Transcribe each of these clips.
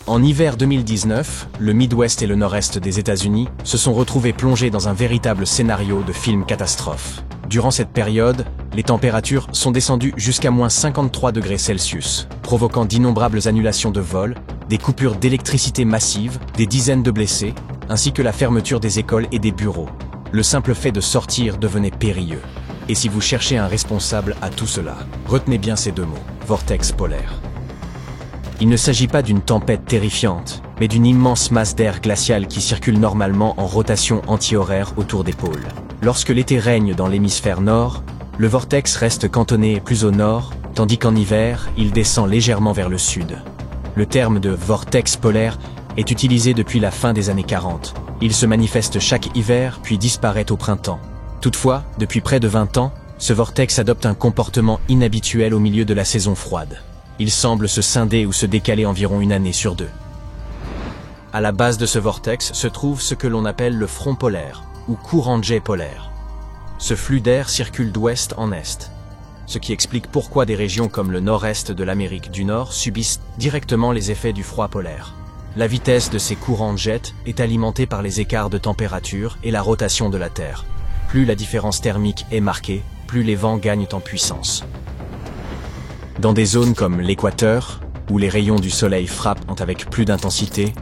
En hiver 2019, le Midwest et le Nord-Est des États-Unis se sont retrouvés plongés dans un véritable scénario de film catastrophe. Durant cette période, les températures sont descendues jusqu'à moins 53 degrés Celsius, provoquant d'innombrables annulations de vols, des coupures d'électricité massives, des dizaines de blessés, ainsi que la fermeture des écoles et des bureaux. Le simple fait de sortir devenait périlleux. Et si vous cherchez un responsable à tout cela, retenez bien ces deux mots, vortex polaire. Il ne s'agit pas d'une tempête terrifiante, mais d'une immense masse d'air glacial qui circule normalement en rotation anti-horaire autour des pôles. Lorsque l'été règne dans l'hémisphère nord, le vortex reste cantonné plus au nord, tandis qu'en hiver, il descend légèrement vers le sud. Le terme de vortex polaire est utilisé depuis la fin des années 40. Il se manifeste chaque hiver puis disparaît au printemps. Toutefois, depuis près de 20 ans, ce vortex adopte un comportement inhabituel au milieu de la saison froide. Il semble se scinder ou se décaler environ une année sur deux. À la base de ce vortex se trouve ce que l'on appelle le front polaire, ou courant de jet polaire. Ce flux d'air circule d'ouest en est, ce qui explique pourquoi des régions comme le nord-est de l'Amérique du Nord subissent directement les effets du froid polaire. La vitesse de ces courants de jet est alimentée par les écarts de température et la rotation de la Terre. Plus la différence thermique est marquée, plus les vents gagnent en puissance. Dans des zones comme l'équateur, où les rayons du soleil frappent avec plus d'intensité,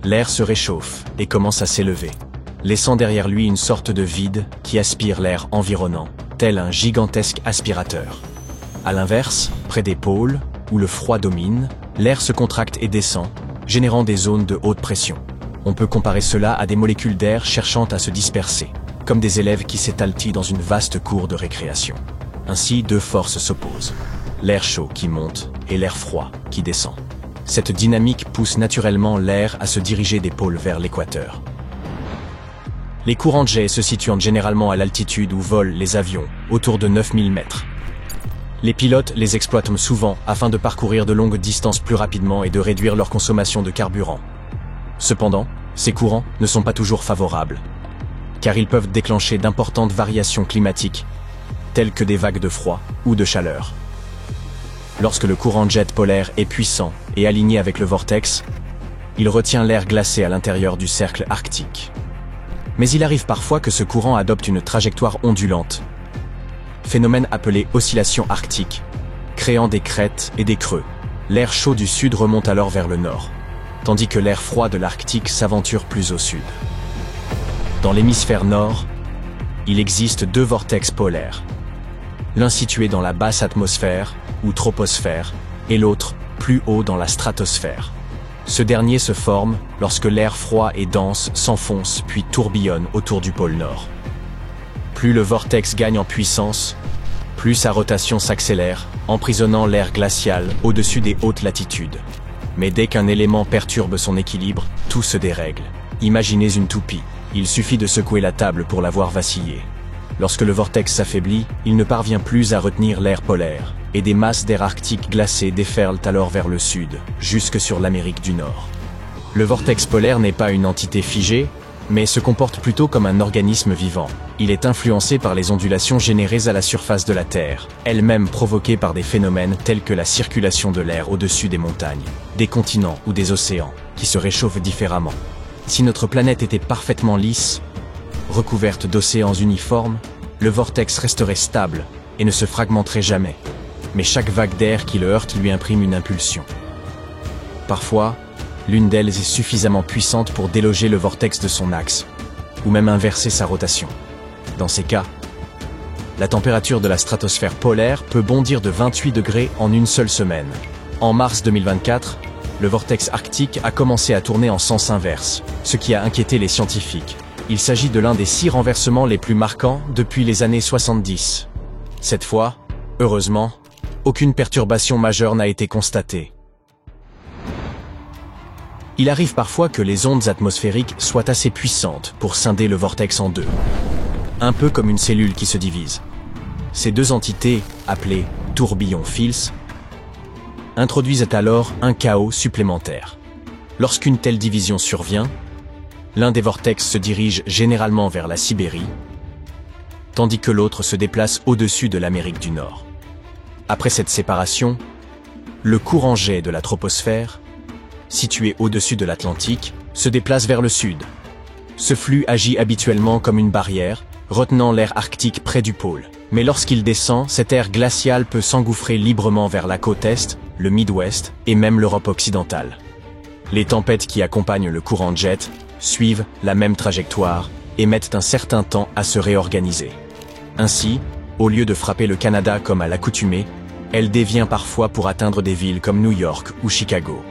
l'air se réchauffe et commence à s'élever, laissant derrière lui une sorte de vide qui aspire l'air environnant, tel un gigantesque aspirateur. À l'inverse, près des pôles, où le froid domine, l'air se contracte et descend, générant des zones de haute pression. On peut comparer cela à des molécules d'air cherchant à se disperser, comme des élèves qui s'étalent dans une vaste cour de récréation. Ainsi, deux forces s'opposent. L'air chaud qui monte et l'air froid qui descend. Cette dynamique pousse naturellement l'air à se diriger des pôles vers l'équateur. Les courants de jet se situent généralement à l'altitude où volent les avions, autour de 9000 mètres. Les pilotes les exploitent souvent afin de parcourir de longues distances plus rapidement et de réduire leur consommation de carburant. Cependant, ces courants ne sont pas toujours favorables, car ils peuvent déclencher d'importantes variations climatiques, telles que des vagues de froid ou de chaleur. Lorsque le courant de jet polaire est puissant et aligné avec le vortex, il retient l'air glacé à l'intérieur du cercle arctique. Mais il arrive parfois que ce courant adopte une trajectoire ondulante, phénomène appelé oscillation arctique, créant des crêtes et des creux. L'air chaud du sud remonte alors vers le nord, tandis que l'air froid de l'Arctique s'aventure plus au sud. Dans l'hémisphère nord, il existe deux vortex polaires, l'un situé dans la basse atmosphère, ou troposphère, et l'autre plus haut dans la stratosphère. Ce dernier se forme lorsque l'air froid et dense s'enfonce puis tourbillonne autour du pôle nord. Plus le vortex gagne en puissance, plus sa rotation s'accélère, emprisonnant l'air glacial au-dessus des hautes latitudes. Mais dès qu'un élément perturbe son équilibre, tout se dérègle. Imaginez une toupie, il suffit de secouer la table pour la voir vaciller. Lorsque le vortex s'affaiblit, il ne parvient plus à retenir l'air polaire, et des masses d'air arctique glacé déferlent alors vers le sud, jusque sur l'Amérique du Nord. Le vortex polaire n'est pas une entité figée, mais se comporte plutôt comme un organisme vivant. Il est influencé par les ondulations générées à la surface de la Terre, elles-mêmes provoquées par des phénomènes tels que la circulation de l'air au-dessus des montagnes, des continents ou des océans, qui se réchauffent différemment. Si notre planète était parfaitement lisse, recouverte d'océans uniformes, le vortex resterait stable et ne se fragmenterait jamais. Mais chaque vague d'air qui le heurte lui imprime une impulsion. Parfois, l'une d'elles est suffisamment puissante pour déloger le vortex de son axe, ou même inverser sa rotation. Dans ces cas, la température de la stratosphère polaire peut bondir de 28 degrés en une seule semaine. En mars 2024, le vortex arctique a commencé à tourner en sens inverse, ce qui a inquiété les scientifiques. Il s'agit de l'un des 6 renversements les plus marquants depuis les années 70. Cette fois, heureusement, aucune perturbation majeure n'a été constatée. Il arrive parfois que les ondes atmosphériques soient assez puissantes pour scinder le vortex en deux, un peu comme une cellule qui se divise. Ces deux entités, appelées tourbillons Fields, introduisent alors un chaos supplémentaire. Lorsqu'une telle division survient, l'un des vortex se dirige généralement vers la Sibérie, tandis que l'autre se déplace au-dessus de l'Amérique du Nord. Après cette séparation, le courant jet de la troposphère situé au-dessus de l'Atlantique, se déplace vers le sud. Ce flux agit habituellement comme une barrière, retenant l'air arctique près du pôle. Mais lorsqu'il descend, cet air glacial peut s'engouffrer librement vers la côte est, le Midwest et même l'Europe occidentale. Les tempêtes qui accompagnent le courant jet suivent la même trajectoire et mettent un certain temps à se réorganiser. Ainsi, au lieu de frapper le Canada comme à l'accoutumée, elle dévient parfois pour atteindre des villes comme New York ou Chicago.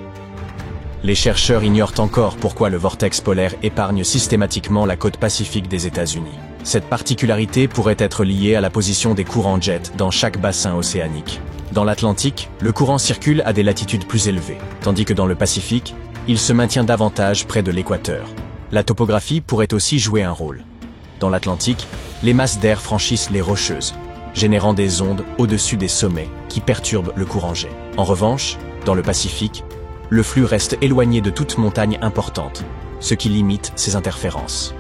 Les chercheurs ignorent encore pourquoi le vortex polaire épargne systématiquement la côte pacifique des États-Unis. Cette particularité pourrait être liée à la position des courants jet dans chaque bassin océanique. Dans l'Atlantique, le courant circule à des latitudes plus élevées, tandis que dans le Pacifique, il se maintient davantage près de l'équateur. La topographie pourrait aussi jouer un rôle. Dans l'Atlantique, les masses d'air franchissent les Rocheuses, générant des ondes au-dessus des sommets qui perturbent le courant jet. En revanche, dans le Pacifique, le flux reste éloigné de toute montagne importante, ce qui limite ces interférences.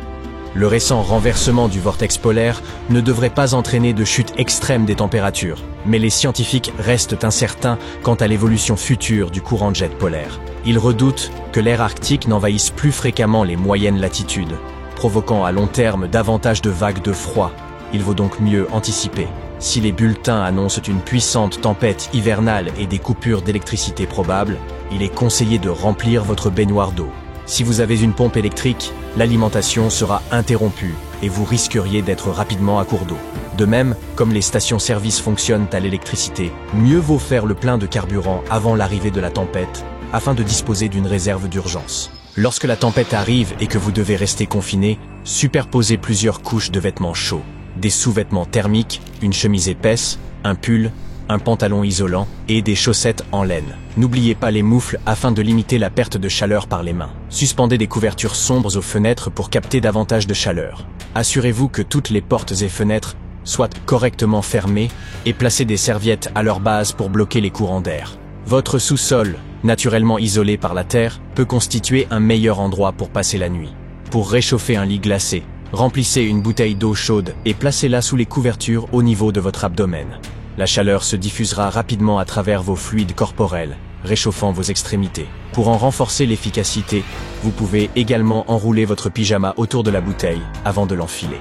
Le récent renversement du vortex polaire ne devrait pas entraîner de chute extrême des températures, mais les scientifiques restent incertains quant à l'évolution future du courant jet polaire. Ils redoutent que l'air arctique n'envahisse plus fréquemment les moyennes latitudes, provoquant à long terme davantage de vagues de froid. Il vaut donc mieux anticiper. Si les bulletins annoncent une puissante tempête hivernale et des coupures d'électricité probables, il est conseillé de remplir votre baignoire d'eau. Si vous avez une pompe électrique, l'alimentation sera interrompue et vous risqueriez d'être rapidement à court d'eau. De même, comme les stations-service fonctionnent à l'électricité, mieux vaut faire le plein de carburant avant l'arrivée de la tempête, afin de disposer d'une réserve d'urgence. Lorsque la tempête arrive et que vous devez rester confiné, superposez plusieurs couches de vêtements chauds. Des sous-vêtements thermiques, une chemise épaisse, un pull, un pantalon isolant et des chaussettes en laine. N'oubliez pas les moufles afin de limiter la perte de chaleur par les mains. Suspendez des couvertures sombres aux fenêtres pour capter davantage de chaleur. Assurez-vous que toutes les portes et fenêtres soient correctement fermées et placez des serviettes à leur base pour bloquer les courants d'air. Votre sous-sol, naturellement isolé par la terre, peut constituer un meilleur endroit pour passer la nuit. Pour réchauffer un lit glacé, remplissez une bouteille d'eau chaude et placez-la sous les couvertures au niveau de votre abdomen. La chaleur se diffusera rapidement à travers vos fluides corporels, réchauffant vos extrémités. Pour en renforcer l'efficacité, vous pouvez également enrouler votre pyjama autour de la bouteille avant de l'enfiler.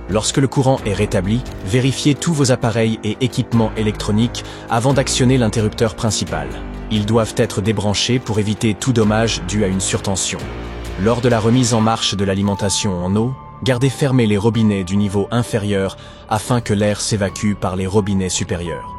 Lorsque le courant est rétabli, vérifiez tous vos appareils et équipements électroniques avant d'actionner l'interrupteur principal. Ils doivent être débranchés pour éviter tout dommage dû à une surtension. Lors de la remise en marche de l'alimentation en eau, gardez fermés les robinets du niveau inférieur afin que l'air s'évacue par les robinets supérieurs.